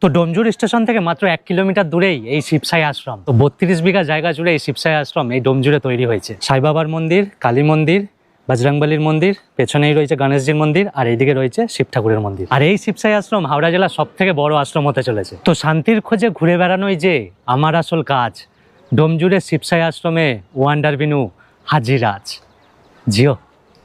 তো ডোমজুর স্টেশন থেকে মাত্র 1 কিলোমিটার দূরেই এই শিবসাই আশ্রম। তো 32 বিঘা জায়গা জুড়ে এই শিবসাই আশ্রম এই ডোমজুরে তৈরি হয়েছে। সাই বাবার মন্দির, কালী মন্দির, বজরংবলীর মন্দির, পেছনেই রয়েছে গণেশজির মন্দির, আর এইদিকে রয়েছে শিব ঠাকুরের মন্দির। আর এই শিবসাই আশ্রম হাওড়া জেলার সব থেকে বড় আশ্রম হতে চলেছে। তো শান্তির খোঁজে ঘুরে বেড়ানোই যে আমার আসল কাজ, ডোমজুরের শিবসাই আশ্রমে ওয়ান্ডার বিনু হাজির আজ। জিও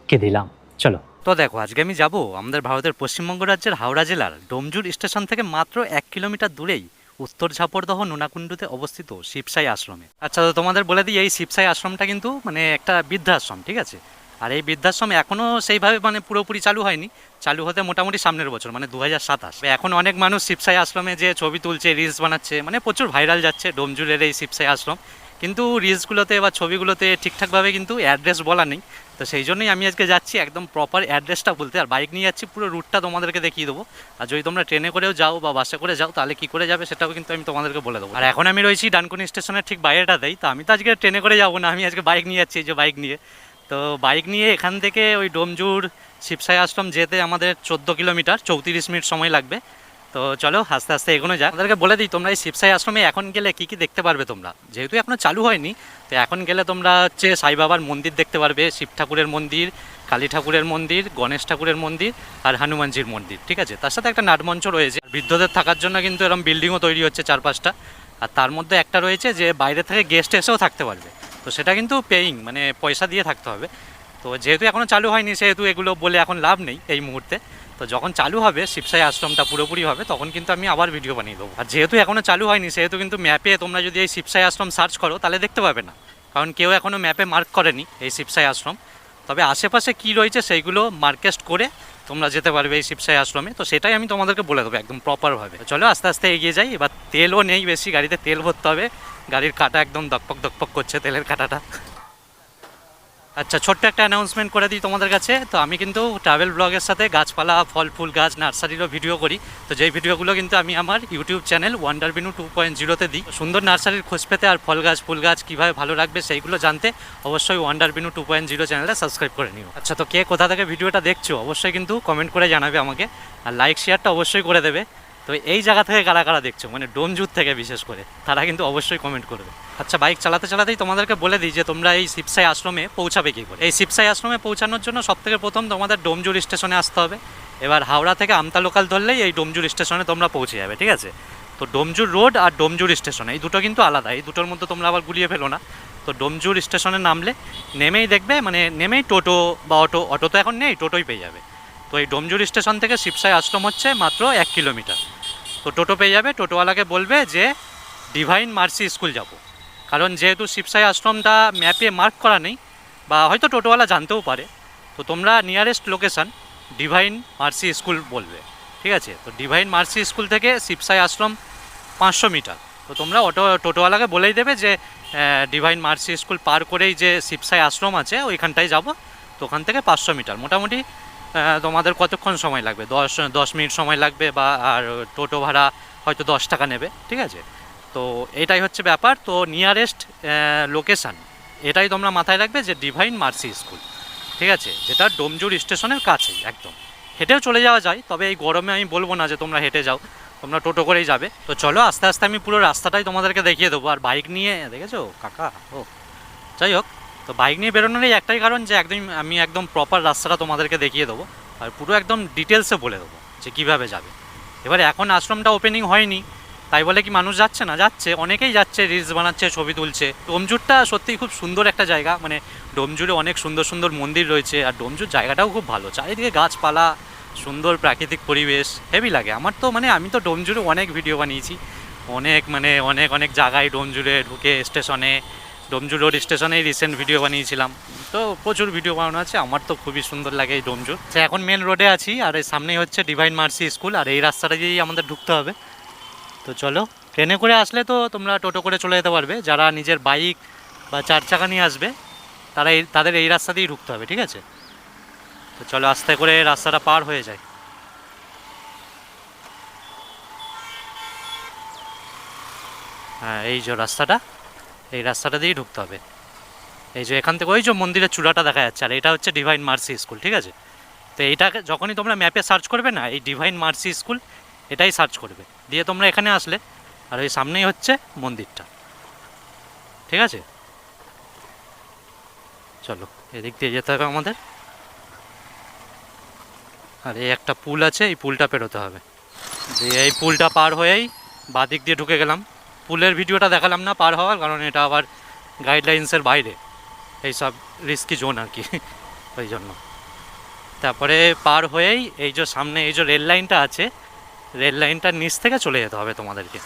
কে দিলাম, চলো। তো দেখো, আজকে আমি যাব আমাদের ভারতের পশ্চিমবঙ্গ রাজ্যের হাওড়া জেলার ডোমজুর স্টেশন থেকে মাত্র 1 কিলোমিটার দূরেই উত্তর ঝাপড়দহ নুনাকুণ্ডুতে অবস্থিত শিবসাই আশ্রমে। আচ্ছা, তো তোমাদের বলে দিই, এই শিবসাই আশ্রমটা কিন্তু মানে একটা বৃদ্ধাশ্রম, ঠিক আছে? আর এই বৃদ্ধাশ্রম এখনও সেইভাবে মানে পুরোপুরি চালু হয়নি, চালু হতে মোটামুটি সামনের বছর মানে 2027। এখন অনেক মানুষ শিবসাই আশ্রমে যে ছবি তুলছে, রিলস বানাচ্ছে, মানে প্রচুর ভাইরাল যাচ্ছে ডোমজুরের এই শিবসাই আশ্রম। কিন্তু রিলসগুলোতে বা ছবিগুলোতে ঠিকঠাকভাবে কিন্তু অ্যাড্রেস বলা নেই। তো সেই জন্যই আমি আজকে যাচ্ছি একদম প্রপার অ্যাড্রেসটা বলতে, আর বাইক নিয়ে যাচ্ছি, পুরো রুটটা তোমাদেরকে দেখিয়ে দেবো। আর যদি তোমরা ট্রেনে করেও যাও বা বাসে করে যাও তাহলে কী করে যাবে সেটাও কিন্তু আমি তোমাদেরকে বলে দেবো। আর এখন আমি রয়েছি ডানকুনি স্টেশনের ঠিক বাইরেটাতেই। তো আমি তো আজকে ট্রেনে করে যাবো না, আমি আজকে বাইক নিয়ে যাচ্ছি, এই যে বাইক নিয়ে। তো বাইক নিয়ে এখান থেকে ওই ডোমজুর শিবসাই আশ্রম যেতে আমাদের 14 কিলোমিটার 34 মিনিট সময় লাগবে। তো চলো আস্তে আস্তে এগোনো যায়। আমাদেরকে বলে দিই, তোমরা এই শিবসাই আশ্রমে এখন গেলে কী কী দেখতে পারবে তোমরা, যেহেতু এখনও চালু হয়নি। তো এখন গেলে তোমরা হচ্ছে সাই বাবার মন্দির দেখতে পারবে, শিব ঠাকুরের মন্দির, কালী ঠাকুরের মন্দির, গণেশ ঠাকুরের মন্দির আর হনুমানজির মন্দির, ঠিক আছে? তার সাথে একটা নাটমঞ্চ রয়েছে। বৃদ্ধদের থাকার জন্য কিন্তু এরকম বিল্ডিংও তৈরি হচ্ছে 4-5টা। আর তার মধ্যে একটা রয়েছে যে বাইরে থেকে গেস্ট এসেও থাকতে পারবে। তো সেটা কিন্তু পেইং, মানে পয়সা দিয়ে থাকতে হবে। তো যেহেতু এখনও চালু হয়নি সেহেতু এগুলো বলে এখন লাভ নেই এই মুহূর্তে। তো যখন চালু হবে শিবসাই আশ্রমটা পুরোপুরি হবে তখন কিন্তু আমি আবার ভিডিও বানিয়ে দেবো। আর যেহেতু এখনও চালু হয়নি সেহেতু কিন্তু ম্যাপে তোমরা যদি এই শিবসাই আশ্রম সার্চ করো তাহলে দেখতে পাবে না, কারণ কেউ এখনও ম্যাপে মার্ক করেনি এই শিবসাই আশ্রম। তবে আশেপাশে কী রয়েছে সেইগুলো মার্কেস্ট করে তোমরা যেতে পারবে এই শিবসাই আশ্রমে। তো সেটাই আমি তোমাদেরকে বলে দেবো একদম প্রপারভাবে। চলো আস্তে আস্তে এগিয়ে যাই। এবার তেলও নেই বেশি, গাড়িতে তেল ভরতে হবে। গাড়ির কাঁটা একদম দকপক দকপক করছে, তেলের কাঁটাটা। আচ্ছা, ছোট্ট একটা অ্যানাউন্সমেন্ট করে দিই তোমাদের কাছে। তো আমি কিন্তু ট্রাভেল ব্লগের সাথে গাছপালা, ফল ফুল গাছ, নার্সারিরও ভিডিও করি। তো যেই ভিডিওগুলো কিন্তু আমি আমার ইউটিউব চ্যানেল ওয়ান্ডার বিনু 2.0-তে দিই। সুন্দর নার্সারির খোঁজ পেতে আর ফল গাছ ফুল গাছ কীভাবে ভালো রাখবে সেইগুলো জানতে অবশ্যই ওয়ান্ডার বিনু 2.0 চ্যানেলটা সাবস্ক্রাইব করে নিও। আচ্ছা, তো কে কোথা থেকে ভিডিওটা দেখছো অবশ্যই কিন্তু কমেন্ট করে জানাবে আমাকে, আর লাইক শেয়ারটা অবশ্যই করে দেবে। তো এই জায়গা থেকে কারা কারা দেখছো, মানে ডোমজুর থেকে বিশেষ করে, তারা কিন্তু অবশ্যই কমেন্ট করবে। আচ্ছা, বাইক চালাতে চালাতেই তোমাদেরকে বলে দিই যে তোমরা এই শিবসাই আশ্রমে পৌঁছাবে কী করে। এই শিবসাই আশ্রমে পৌঁছানোর জন্য সবথেকে প্রথম তোমাদের ডোমজুর স্টেশনে আসতে হবে। এবার হাওড়া থেকে আমতা লোকাল ধরলেই এই ডোমজুর স্টেশনে তোমরা পৌঁছে যাবে, ঠিক আছে? তো ডোমজুর রোড আর ডোমজুর স্টেশন এই দুটো কিন্তু আলাদা, এই দুটোর মধ্যে তোমরা আবার গুলিয়ে ফেলো না। তো ডোমজুর স্টেশনে নামলে নেমেই দেখবে, মানে নেমেই টোটো বা অটো তো এখন নেই, টোটোই পেয়ে যাবে। তো এই ডোমজুর স্টেশন থেকে শিবসাই আশ্রম হচ্ছে মাত্র 1 কিলোমিটার। তো টোটো পেয়ে যাবে, টোটোওয়ালাকে বলবে যে ডিভাইন মার্সি স্কুল যাব। কারণ যেহেতু শিবসাই আশ্রমটা ম্যাপে মার্ক করা নেই, বা হয়তো টোটোওয়ালা জানতেও পারে, তো তোমরা nearest location divine mercy school বলবে, ঠিক আছে? তো ডিভাইন মার্সি স্কুল থেকে শিবসাই আশ্রম 500 মিটার। তো তোমরা টোটোওয়ালাকে বলেই দেবে যে ডিভাইন মার্সি স্কুল পার করেই যে শিবসাই আশ্রম আছে ওইখানটায় যাব। তো ওখান থেকে 500 মিটার মোটামুটি তোমাদের কতক্ষণ সময় লাগবে? 10 মিনিট সময় লাগবে, বা আর টোটো ভাড়া হয়তো 10 টাকা নেবে, ঠিক আছে? তো এটাই হচ্ছে ব্যাপার। তো নিয়ারেস্ট লোকেশান এটাই তোমরা মাথায় রাখবে যে ডিভাইন মার্সি স্কুল, ঠিক আছে? যেটা ডোমজুর স্টেশনের কাছেই একদম। হেঁটেও চলে যাওয়া যায়, তবে এই গরমে আমি বলবো না যে তোমরা হেঁটে যাও, তোমরা টোটো করেই যাবে। তো চলো আস্তে আস্তে আমি পুরো রাস্তাটাই তোমাদেরকে দেখিয়ে দেবো। আর বাইক নিয়ে দেখেছো কাকা, ও যাই হোক, তো বাইক নিয়ে বেরোনোরই একটাই কারণ যে আমি একদম প্রপার রাস্তাটা তোমাদেরকে দেখিয়ে দেবো, আর পুরো একদম ডিটেলসে বলে দেবো যে কীভাবে যাবে। এবারে এখন আশ্রমটা ওপেনিং হয়নি, তাই বলে কি মানুষ যাচ্ছে না? যাচ্ছে, অনেকেই যাচ্ছে, রিলস বানাচ্ছে, ছবি তুলছে। ডোমজুরটা সত্যিই খুব সুন্দর একটা জায়গা, মানে ডোমজুরে অনেক সুন্দর সুন্দর মন্দির রয়েছে, আর ডোমজুর জায়গাটাও খুব ভালো, চারিদিকে গাছপালা, সুন্দর প্রাকৃতিক পরিবেশ, হেভি লাগে আমার তো। মানে আমি তো ডোমজুরে অনেক ভিডিও বানিয়েছি, অনেক জায়গায় ডোমজুরে ঢুকে স্টেশনে, ডোমজুর রোড স্টেশনেই রিসেন্ট ভিডিও বানিয়েছিলাম। তো প্রচুর ভিডিও বানানো আছে, আমার তো খুবই সুন্দর লাগে এই ডোমজুর। এখন মেন রোডে আছি, আর এই সামনেই হচ্ছে ডিভাইন মার্সি স্কুল, আর এই রাস্তাটা দিয়েই আমাদের ঢুকতে হবে। তো চলো, ট্রেনে করে আসলে তো তোমরা টোটো করে চলে যেতে পারবে, যারা নিজের বাইক বা 4 চাকা নিয়ে আসবে তাদের এই রাস্তা দিয়েই ঢুকতে হবে, ঠিক আছে? তো চলো আস্তে করে রাস্তাটা পার হয়ে যায়। হ্যাঁ, এই যে রাস্তাটা, এই রাস্তাটা দিয়েই ঢুকতে হবে। এই যে এখান থেকে ওই যে মন্দিরের চূড়াটা দেখা যাচ্ছে, আর এটা হচ্ছে ডিভাইন মার্সি স্কুল, ঠিক আছে? তো এইটাকে যখনই তোমরা ম্যাপে সার্চ করবে না, এই ডিভাইন মার্সি স্কুল এটাই সার্চ করবে, দিয়ে তোমরা এখানে আসলে, আর ওই সামনেই হচ্ছে মন্দিরটা, ঠিক আছে? চলো এদিক দিয়ে যেতে হবে আমাদের। আর এই একটা পুল আছে, এই পুলটা পেরোতে হবে। দিয়ে এই পুলটা পার হয়েই বাদিক দিয়ে ঢুকে গেলাম। পুলের ভিডিওটা দেখালাম না পার হওয়ার, কারণ এটা আবার গাইডলাইন্সের বাইরে, এইসব রিস্কি জোন আর কি, ওই জন্য। তারপরে পার হয়েই এই যে সামনে এই যে রেল লাইনটা আছে, রেল লাইনটার নিচ থেকে চলে যেতে হবে তোমাদেরকে।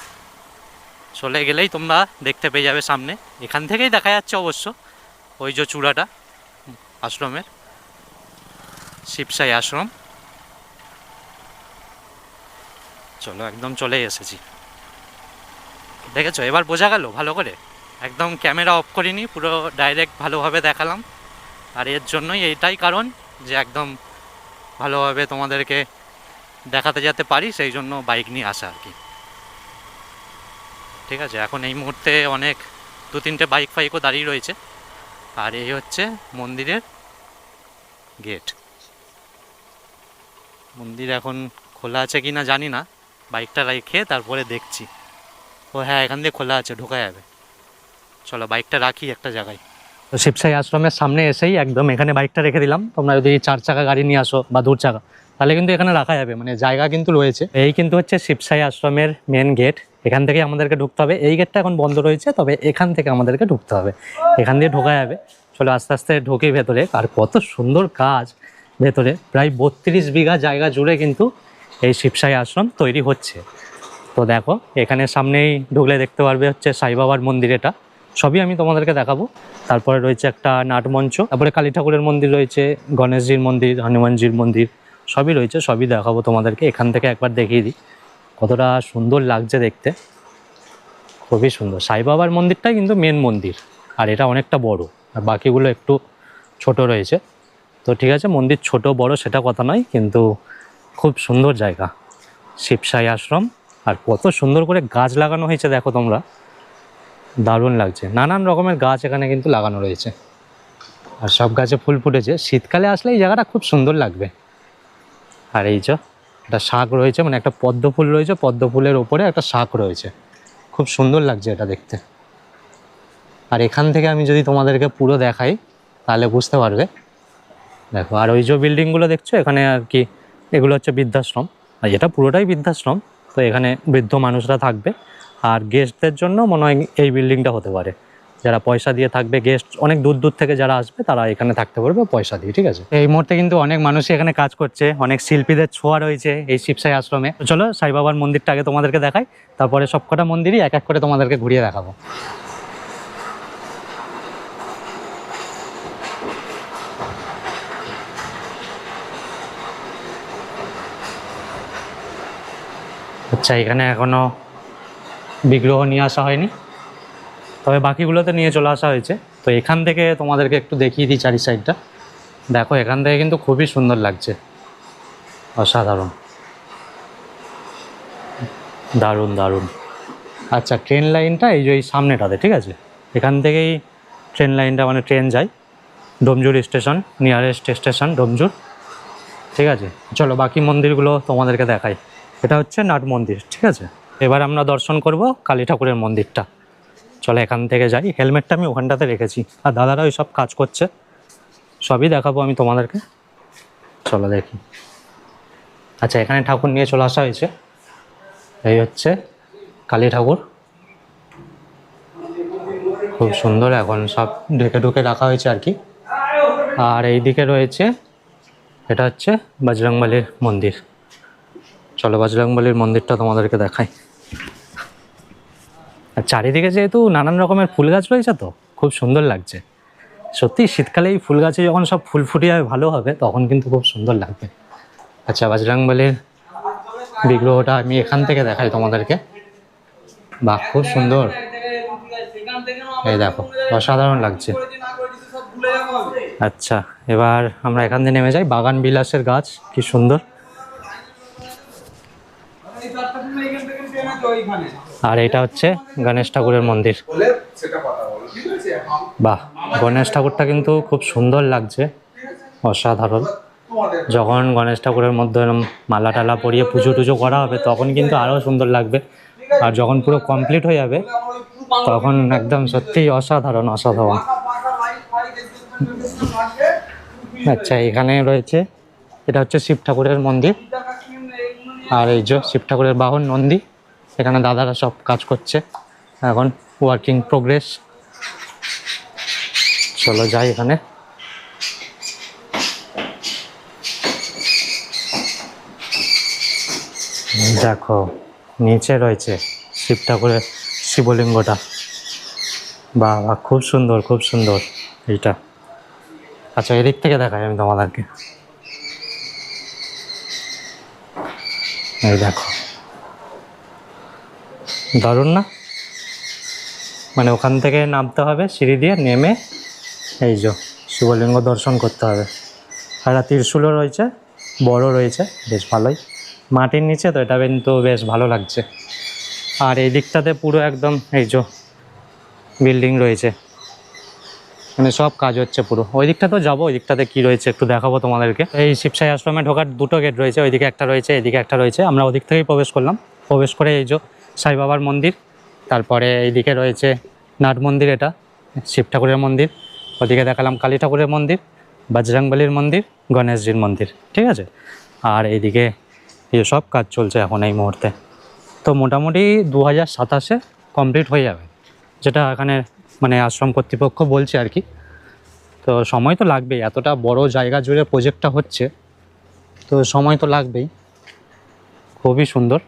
চলে গেলেই তোমরা দেখতে পেয়ে যাবে সামনে, এখান থেকেই দেখা যাচ্ছে অবশ্য ওই যে চূড়াটা আশ্রমের, শিবসাই আশ্রম। চলো একদম চলে এসেছি, দেখেছো? এবার বোঝা গেল ভালো করে? একদম ক্যামেরা অফ করিনি, পুরো ডাইরেক্ট ভালোভাবে দেখালাম। আর এর জন্যই এইটাই কারণ যে একদম ভালোভাবে তোমাদেরকে দেখাতে যেতে পারি, সেই জন্য বাইক নিয়ে আসা আর কি। ঠিক আছে, এখন এই মুহূর্তে অনেক 2-3টে বাইক ফাইকও দাঁড়িয়ে রয়েছে। আর এই হচ্ছে মন্দিরের গেট। মন্দির এখন খোলা আছে কি না জানি না, বাইকটা রেখে তারপরে দেখছি। ও হ্যাঁ, এখান দিয়ে খোলা আছে, ঢোকা যাবে। চলো বাইকটা রাখি একটা জায়গায়। তো শিবসাই আশ্রমের সামনে এসেই একদম এখানে বাইকটা রেখে দিলাম। তোমরা যদি 4 চাকা গাড়ি নিয়ে আসো বা 2 চাকা, তাহলে কিন্তু এখানে রাখা যাবে, মানে জায়গা কিন্তু রয়েছে। এই কিন্তু হচ্ছে শিবসাই আশ্রমের মেন গেট, এখান থেকে আমাদেরকে ঢুকতে হবে। এই গেটটা এখন বন্ধ রয়েছে, তবে এখান থেকে আমাদেরকে ঢুকতে হবে, এখান দিয়ে ঢোকা যাবে। চলো আস্তে আস্তে ঢুকি ভেতরে। আর কত সুন্দর কাজ ভেতরে, প্রায় 32 বিঘা জায়গা জুড়ে কিন্তু এই শিবসাই আশ্রম তৈরি হচ্ছে। তো দেখো এখানে সামনেই ঢুকলে দেখতে পারবে হচ্ছে সাই বাবার মন্দির, এটা সবই আমি তোমাদেরকে দেখাবো। তারপরে রয়েছে একটা নাটমঞ্চ, তারপরে কালী ঠাকুরের মন্দির রয়েছে, গণেশজির মন্দির, হনুমানজির মন্দির, সবই রয়েছে, সবই দেখাবো তোমাদেরকে। এখান থেকে একবার দেখিয়ে দিই কতটা সুন্দর লাগছে দেখতে, খুবই সুন্দর। সাই বাবার মন্দিরটাই কিন্তু মেন মন্দির, আর এটা অনেকটা বড়, আর বাকিগুলো একটু ছোট রয়েছে। তো ঠিক আছে, মন্দির ছোট বড় সেটা কথা নয়, কিন্তু খুব সুন্দর জায়গা শিবসাই আশ্রম। আর কত সুন্দর করে গাছ লাগানো হয়েছে দেখো তোমরা, দারুণ লাগছে। নানান রকমের গাছ এখানে কিন্তু লাগানো রয়েছে, আর সব গাছে ফুল ফুটেছে। শীতকালে আসলে এই জায়গাটা খুব সুন্দর লাগবে। আর এই যে একটা শাক রয়েছে, মানে একটা পদ্ম ফুল রয়েছে, পদ্ম ফুলের ওপরে একটা শাক রয়েছে, খুব সুন্দর লাগছে এটা দেখতে। আর এখান থেকে আমি যদি তোমাদেরকে পুরো দেখাই তাহলে বুঝতে পারবে। দেখো, আর ওই যে বিল্ডিংগুলো দেখছো এখানে আর কি, এগুলো হচ্ছে বৃদ্ধাশ্রম, আর এটা পুরোটাই বৃদ্ধাশ্রম। তো এখানে বৃদ্ধ মানুষরা থাকবে, আর গেস্টদের জন্য মনে হয় এই বিল্ডিংটা হতে পারে। যারা পয়সা দিয়ে থাকবে, গেস্ট অনেক দূর দূর থেকে যারা আসবে তারা এখানে থাকতে পারবে পয়সা দিয়ে, ঠিক আছে? এই মুহূর্তে কিন্তু অনেক মানুষই এখানে কাজ করছে, অনেক শিল্পীদের ছোঁয়া রয়েছে এই শিবসাই আশ্রমে। তো চলো সাই বাবার মন্দিরটা আগে তোমাদেরকে দেখাই, তারপরে সবকটা মন্দিরই এক এক করে তোমাদেরকে ঘুরিয়ে দেখাবো। আচ্ছা, এখানে এখনো বিগ্রহ নিয়ে আসা হয়নি, তবে বাকিগুলোতে নিয়ে চলে আসা হয়েছে। তো এখান থেকে তোমাদেরকে একটু দেখিয়ে দিই চারি সাইডটা। দেখো এখান থেকে কিন্তু খুবই সুন্দর লাগছে, অসাধারণ, দারুণ দারুণ। আচ্ছা, ট্রেন লাইনটা এই যে এই সামনেটাতে, ঠিক আছে? এখান থেকেই ট্রেন লাইনটা, মানে ট্রেন যায় Domjur station, nearest station Domjur, ঠিক আছে? চলো বাকি মন্দিরগুলো তোমাদেরকে দেখাই। এটা হচ্ছে নাট মন্দির, ঠিক আছে? এবার আমরা দর্শন করব কালী ঠাকুরের মন্দিরটা। চলো এখান থেকে যাই। হেলমেটটা আমি ওখানটাতে রেখেছি, আর দাদারা ওই সব কাজ করছে, সবই দেখাবো আমি তোমাদেরকে। চলো দেখি। আচ্ছা, এখানে ঠাকুর নিয়ে চলে আসা হয়েছে, এই হচ্ছে কালী ঠাকুর, খুব সুন্দর। এখন সব ঢেকে ঢুকে রাখা হয়েছে আর কি। আর এই দিকে রয়েছে, এটা হচ্ছে বজরংবলীর মন্দির। চলো বজরংবলীর মন্দিরটা তোমাদেরকে দেখাই। আর চারিদিকে যেহেতু নানান রকমের ফুল গাছ রয়েছে, তো খুব সুন্দর লাগছে সত্যি। শীতকালে এই ফুল গাছে যখন সব ফুল ফুটিয়ে ভালো হবে, তখন কিন্তু খুব সুন্দর লাগবে। আচ্ছা, বজরংবলীর বিগ্রহটা আমি এখান থেকে দেখাই তোমাদেরকে। বাহ, খুব সুন্দর, এই দেখো, অসাধারণ লাগছে। আচ্ছা, এবার আমরা এখান থেকে নেমে যাই। বাগান বিলাসের গাছ, কি সুন্দর। আর এটা হচ্ছে গণেশ ঠাকুরের মন্দির। বাহ, গণেশ ঠাকুরটা কিন্তু খুব সুন্দর লাগছে, অসাধারণ। যখন গণেশ ঠাকুরের মধ্যে এরকম মালা টালা পরিয়ে পুজো টুজো করা হবে তখন কিন্তু আরও সুন্দর লাগবে। আর যখন পুরো কমপ্লিট হয়ে যাবে তখন একদম সত্যিই অসাধারণ অসাধারণ। আচ্ছা, এখানে রয়েছে, এটা হচ্ছে শিব ঠাকুরের মন্দির। আর এই যে শিব ঠাকুরের বাহন নন্দী। এখানে দাদারা সব কাজ করছে এখন, ওয়ার্কিং প্রোগ্রেস। চলো যাই এখানে। দেখো নিচে রয়েছে শিব ঠাকুরের শিবলিঙ্গটা। বাহ বাহ, খুব সুন্দর খুব সুন্দর এইটা। আচ্ছা, এদিক থেকে দেখাই আমি তোমাদেরকে। এই দেখো, দারুণ না? মানে ওখান থেকে নামতে হবে সিঁড়ি দিয়ে, নেমে এই যে শিবলিঙ্গ দর্শন করতে হবে। আর ত্রিশূলও রয়েছে, বড় রয়েছে, বেশ ভালোই। মাটির নিচে তো এটা কিন্তু বেশ ভালো লাগছে। আর এই দিকটাতে পুরো একদম এই যে বিল্ডিং রয়েছে, মানে সব কাজ হচ্ছে পুরো। ওই দিকটাতেও যাবো, ওই দিকটাতে কী রয়েছে একটু দেখাবো তোমাদেরকে। এই শিবসাই আশ্রমে ঢোকার দুটো গেট রয়েছে, ওইদিকে একটা রয়েছে, এদিকে একটা রয়েছে। আমরা ওদিক থেকেই প্রবেশ করলাম। প্রবেশ করে এই যে সাই বাবার মন্দির, তারপরে এইদিকে রয়েছে নাট মন্দির, এটা শিব ঠাকুরের মন্দির। ওদিকে দেখালাম কালী ঠাকুরের মন্দির, বজরংবলীর মন্দির, গণেশজির মন্দির, ঠিক আছে। আর এইদিকে এই সব কাজ চলছে এখন এই মুহূর্তে। তো মোটামুটি 2027-এ কমপ্লিট হয়ে যাবে, যেটা এখানে মানে আশ্রম কর্তৃপক্ষ বলছে আর কি। তো সময় তো লাগবেই, এতটা বড় জায়গা জুড়ে প্রজেক্টটা হচ্ছে, তো সময় তো লাগবেই। খুবই সুন্দর।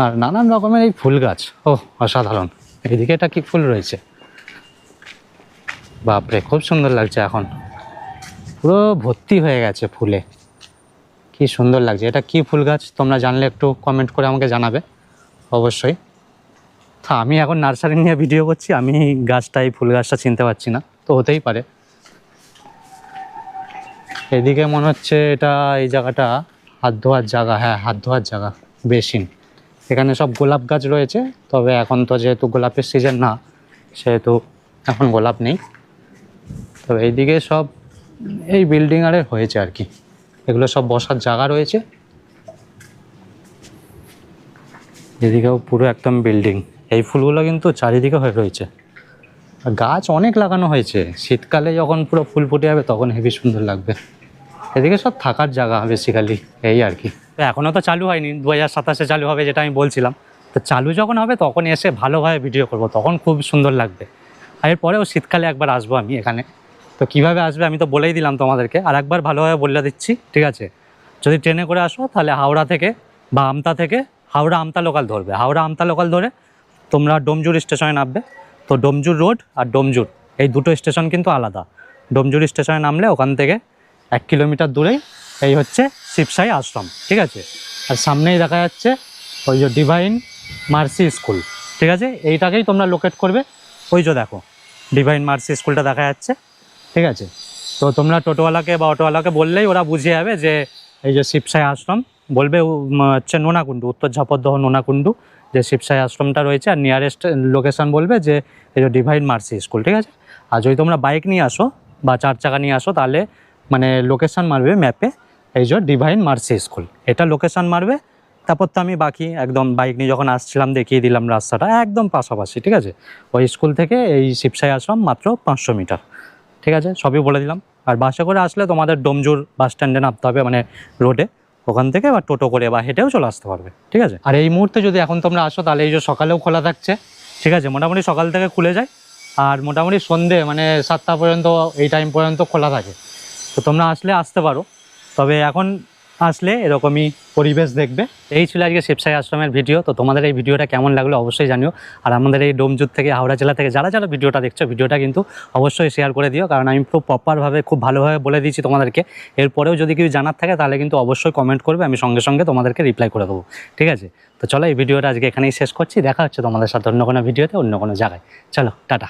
আর নানান রকমের এই ফুল গাছ, ও অসাধারণ। এদিকে এটা কি ফুল রয়েছে, বাপরে খুব সুন্দর লাগছে। এখন পুরো ভর্তি হয়ে গেছে ফুলে, কি সুন্দর লাগছে। এটা কি ফুল গাছ তোমরা জানলে একটু কমেন্ট করে আমাকে জানাবে অবশ্যই। তো আমি এখন নার্সারি নিয়ে ভিডিও করছি, আমি গাছটা, এই ফুল গাছটা চিনতে পারছি না, তো হতেই পারে। এদিকে মনে হচ্ছে এটা, এই জায়গাটা হাত ধোয়ার জায়গা। হ্যাঁ, হাত ধোয়ার জায়গা, বেসিন। এখানে সব গোলাপ গাছ রয়েছে, তবে এখন তো যেহেতু গোলাপের সিজন না, সেহেতু এখন গোলাপ নেই। তবে এইদিকে সব এই বিল্ডিং আরে হয়েছে আর কি, এগুলো সব বসার জায়গা রয়েছে। এদিকেও পুরো একদম বিল্ডিং। এই ফুলগুলো কিন্তু চারিদিকে হয়ে রয়েছে। আর গাছ অনেক লাগানো হয়েছে, শীতকালে যখন পুরো ফুল ফুটে যাবে তখন হেবি সুন্দর লাগবে। এদিকে সব থাকার জায়গা বেসিক্যালি, এই আর কি। তো এখনও তো চালু হয়নি, 2027-এ চালু হবে যেটা আমি বলছিলাম। তো চালু যখন হবে তখন এসে ভালোভাবে ভিডিও করব, তখন খুব সুন্দর লাগবে। আর এরপরেও শীতকালে একবার আসবো আমি এখানে। তো কীভাবে আসবে আমি তো বলেই দিলাম তোমাদেরকে, আর একবার ভালোভাবে বলে দিচ্ছি, ঠিক আছে। যদি ট্রেনে করে আসো তাহলে হাওড়া থেকে বা আমতা থেকে, হাওড়া আমতা লোকাল ধরবে। হাওড়া আমতা লোকাল ধরে তোমরা ডোমজুর স্টেশনে নামবে। তো ডোমজুর রোড আর ডোমজুর এই দুটো স্টেশন কিন্তু আলাদা। ডোমজুর স্টেশনে নামলে ওখান থেকে 1 কিলোমিটার দূরেই এই হচ্ছে শিবসাই আশ্রম, ঠিক আছে। আর সামনেই দেখা যাচ্ছে ওই যে ডিভাইন মার্সি স্কুল, ঠিক আছে। এইটাকেই তোমরা লোকেট করবে। ওই যে দেখো ডিভাইন মার্সি স্কুলটা দেখা যাচ্ছে, ঠিক আছে। তো তোমরা টোটোওয়ালাকে বা অটোওয়ালাকে বললেই ওরা বুঝিয়ে যাবে যে এই যে শিবসাই আশ্রম। বলবে হচ্ছে নোনাকুণ্ডু, উত্তর ঝাপরদহ নোনাকুণ্ডু যে শিবসাই আশ্রমটা রয়েছে। আর নিয়ারেস্ট লোকেশন বলবে যে এই যে ডিভাইন মার্সি স্কুল, ঠিক আছে। আর যদি তোমরা বাইক নিয়ে আসো বা 4 চাকা নিয়ে আসো, তাহলে মানে লোকেশান মারবে ম্যাপে এই যে ডিভাইন মার্সি স্কুল, এটা লোকেশান মারবে। তারপর তো আমি বাকি একদম বাইক নিয়ে যখন আসছিলাম দেখিয়ে দিলাম রাস্তাটা একদম পাশাপাশি, ঠিক আছে। ওই স্কুল থেকে এই শিবসাই আশ্রম মাত্র 500 মিটার, ঠিক আছে, সবই বলে দিলাম। আর বাসে করে আসলে তোমাদের ডোমজুর বাস স্ট্যান্ডে নামতে হবে, মানে রোডে, ওখান থেকে বা টোটো করে বা হেঁটেও চলে আসতে পারবে, ঠিক আছে। আর এই মুহূর্তে যদি এখন তোমরা আসো তাহলে এই যে সকালেও খোলা থাকছে, ঠিক আছে। মোটামুটি সকাল থেকে খুলে যায়, আর মোটামুটি সন্ধে মানে 7টা পর্যন্ত এই টাইম পর্যন্ত খোলা থাকে। তো তোমরা আসলে আসতে পারো, তবে এখন আসলে এরকমই পরিবেশ দেখবে। এই ছিল আজকে শিবসাই আশ্রমের ভিডিও। তো তোমাদের এই ভিডিওটা কেমন লাগলো অবশ্যই জানিও। আর আমাদের এই ডোমজুর থেকে, হাওড়া জেলা থেকে যারা যারা ভিডিওটা দেখছো, ভিডিওটা কিন্তু অবশ্যই শেয়ার করে দিও, কারণ আমি পুরো প্রপারভাবে খুব ভালোভাবে বলে দিয়েছি তোমাদেরকে। এরপরেও যদি কিছু জানার থাকে তাহলে কিন্তু অবশ্যই কমেন্ট করবে, আমি সঙ্গে সঙ্গে তোমাদেরকে রিপ্লাই করে দেবো, ঠিক আছে। তো চলো এই ভিডিওটা আজকে এখানেই শেষ করছি। দেখা হচ্ছে তোমাদের সাথে অন্য কোনো ভিডিওতে, অন্য কোনো জায়গায়। চলো টাটা।